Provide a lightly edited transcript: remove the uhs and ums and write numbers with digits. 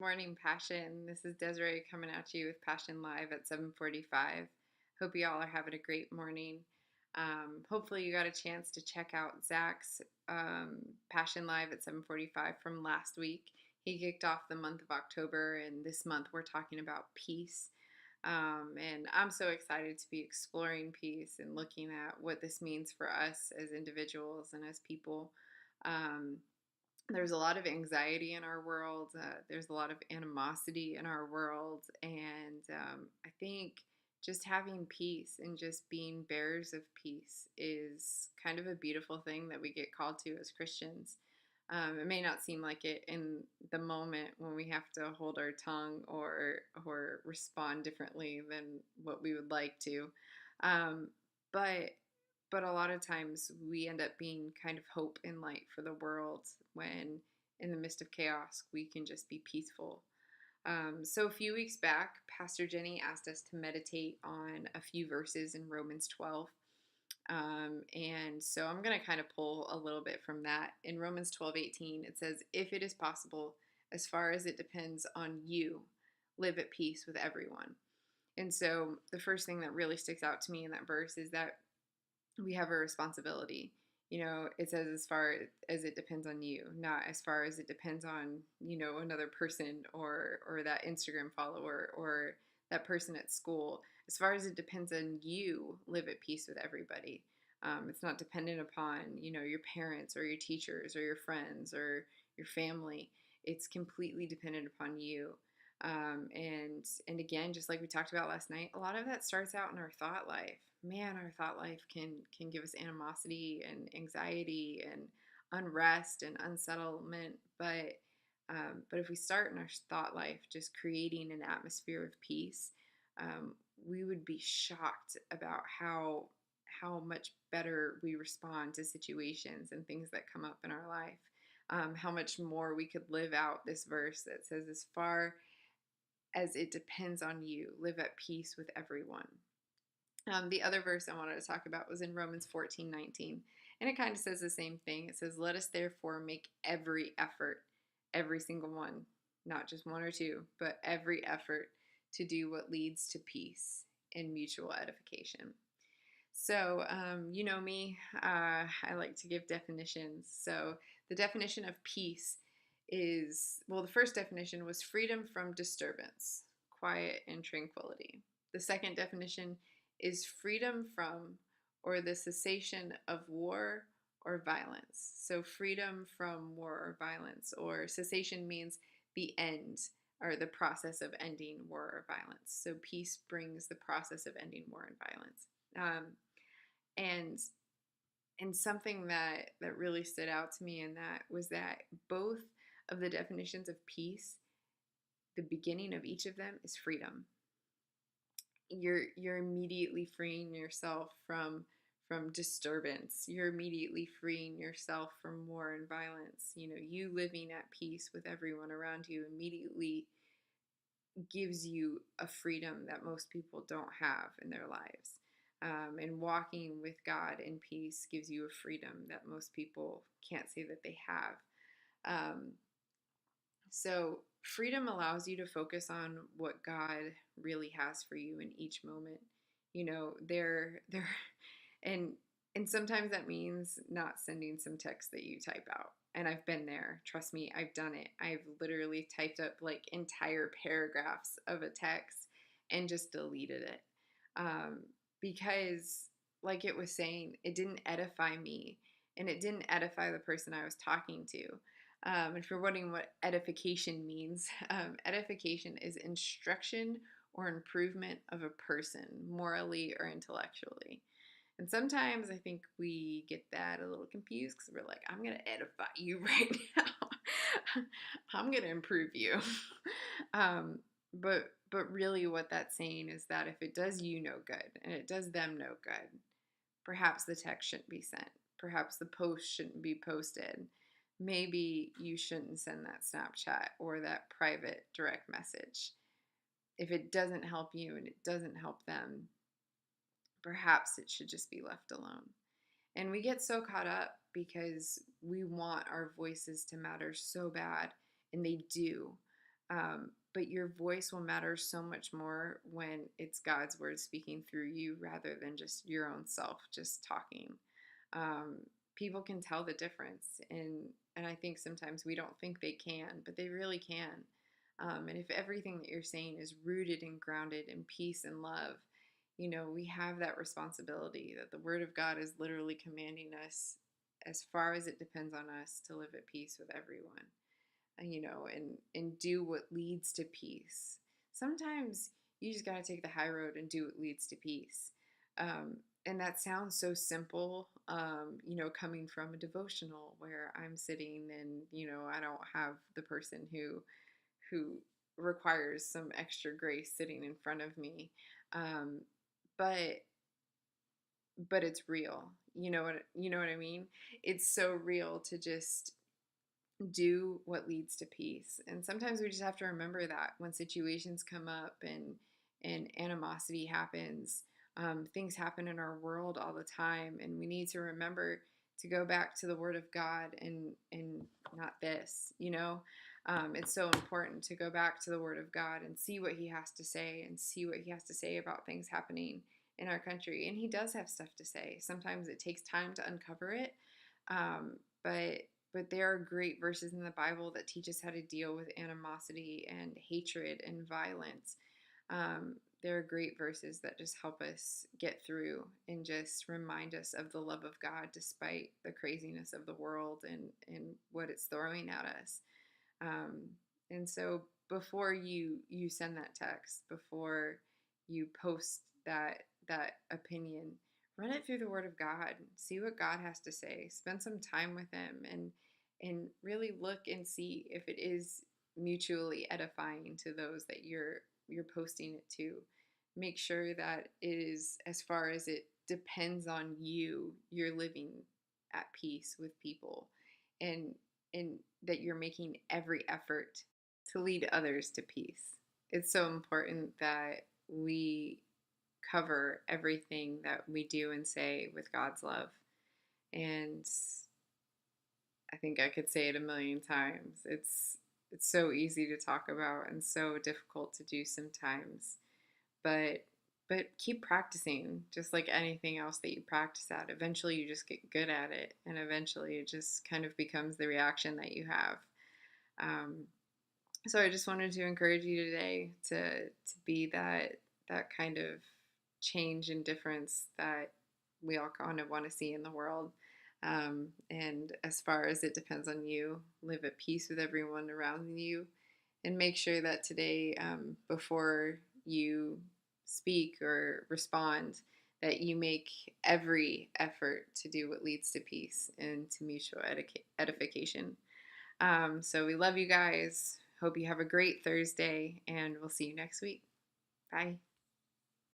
Morning Passion. This is Desiree coming at you with Passion Live at 7:45. Hope you all are having a great morning. Hopefully you got a chance to check out Zach's Passion Live at 7:45 from last week. He kicked off the month of October, and this month we're talking about peace. And I'm so excited to be exploring peace and looking at what this means for us as individuals and as people. Um, there's a lot of anxiety in our world. There's a lot of animosity in our world. And I think just having peace and just being bearers of peace is kind of a beautiful thing that we get called to as Christians. It may not seem like it in the moment when we have to hold our tongue or respond differently than what we would like to. Um, but but a lot of times we end up being kind of hope and light for the world when in the midst of chaos we can just be peaceful. So a few weeks back, Pastor Jenny asked us to meditate on a few verses in Romans 12. And so I'm going to kind of pull a little bit from that. In Romans 12:18, it says, "If it is possible, as far as it depends on you, live at peace with everyone." And so the first thing that really sticks out to me in that verse is that we have a responsibility. It says as far as it depends on you, not as far as it depends on, another person or that Instagram follower or that person at school. As far as it depends on you, live at peace with everybody. It's not dependent upon, your parents or your teachers or your friends or your family. It's completely dependent upon you. And again, just like we talked about last night, a lot of that starts out in our thought life. Man, our thought life can give us animosity and anxiety and unrest and unsettlement. But if we start in our thought life just creating an atmosphere of peace, we would be shocked about how much better we respond to situations and things that come up in our life. How much more we could live out this verse that says, as far as it depends on you, live at peace with everyone. The other verse I wanted to talk about was in Romans 14:19. And it kind of says the same thing. It says, "Let us therefore make every effort, every single one, not just one or two, but every effort to do what leads to peace and mutual edification." So, you know me, I like to give definitions. So, the definition of peace is, well, the first definition was freedom from disturbance, quiet, and tranquility. The second definition is freedom from or the cessation of war or violence. So, freedom from war or violence, or cessation means the end or the process of ending war or violence. So, peace brings the process of ending war and violence. And and something that really stood out to me in that was that both of the definitions of peace, the beginning of each of them is freedom. You're immediately freeing yourself from disturbance. You're immediately freeing yourself from war and violence. You living at peace with everyone around you immediately gives you a freedom that most people don't have in their lives. And walking with God in peace gives you a freedom that most people can't say that they have. Um, so freedom allows you to focus on what God really has for you in each moment. There, and and sometimes that means not sending some text that you type out. And I've been there. Trust me, I've done it. I've literally typed up like entire paragraphs of a text and just deleted it. Um, because, like it was saying, it didn't edify me and it didn't edify the person I was talking to. If you're wondering what edification means, edification is instruction or improvement of a person morally or intellectually. And sometimes I think we get that a little confused because we're like, I'm going to edify you right now. I'm going to improve you. um, but really what that's saying is that if it does you no good and it does them no good, perhaps the text shouldn't be sent. Perhaps the post shouldn't be posted. Maybe you shouldn't send that Snapchat or that private direct message. If it doesn't help you and it doesn't help them, perhaps it should just be left alone. And we get so caught up because we want our voices to matter so bad, and they do. But your voice will matter so much more when it's God's word speaking through you rather than just your own self just talking. Um, People can tell the difference, and I think sometimes we don't think they can, but they really can. And if everything that you're saying is rooted and grounded in peace and love, we have that responsibility that the Word of God is literally commanding us, as far as it depends on us, to live at peace with everyone, and do what leads to peace. Sometimes you just got to take the high road and do what leads to peace. And that sounds so simple, coming from a devotional where I'm sitting and, I don't have the person who requires some extra grace sitting in front of me. Um, but but it's real. You know what I mean? It's so real to just do what leads to peace. And sometimes we just have to remember that when situations come up and animosity happens, things happen in our world all the time, and we need to remember to go back to the Word of God and not this. It's so important to go back to the Word of God and see what He has to say and see what He has to say about things happening in our country. And He does have stuff to say. Sometimes it takes time to uncover it, but there are great verses in the Bible that teach us how to deal with animosity and hatred and violence. There are great verses that just help us get through and just remind us of the love of God despite the craziness of the world and what it's throwing at us. Um, and so before you send that text, before you post that opinion, run it through the Word of God. See what God has to say. Spend some time with Him and really look and see if it is mutually edifying to those that you're posting it to. Make sure that it is, as far as it depends on you, you're living at peace with people, and and that you're making every effort to lead others to peace. It's so important that we cover everything that we do and say with God's love. And I think I could say it a million times. It's so easy to talk about and so difficult to do sometimes. But keep practicing, just like anything else that you practice at. Eventually you just get good at it, and eventually it just kind of becomes the reaction that you have. Um, so I just wanted to encourage you today to be that kind of change and difference that we all kind of want to see in the world. And as far as it depends on you, live at peace with everyone around you, and make sure that today, before you speak or respond, that you make every effort to do what leads to peace and to mutual edification. So we love you guys. Hope you have a great Thursday, and we'll see you next week. Bye.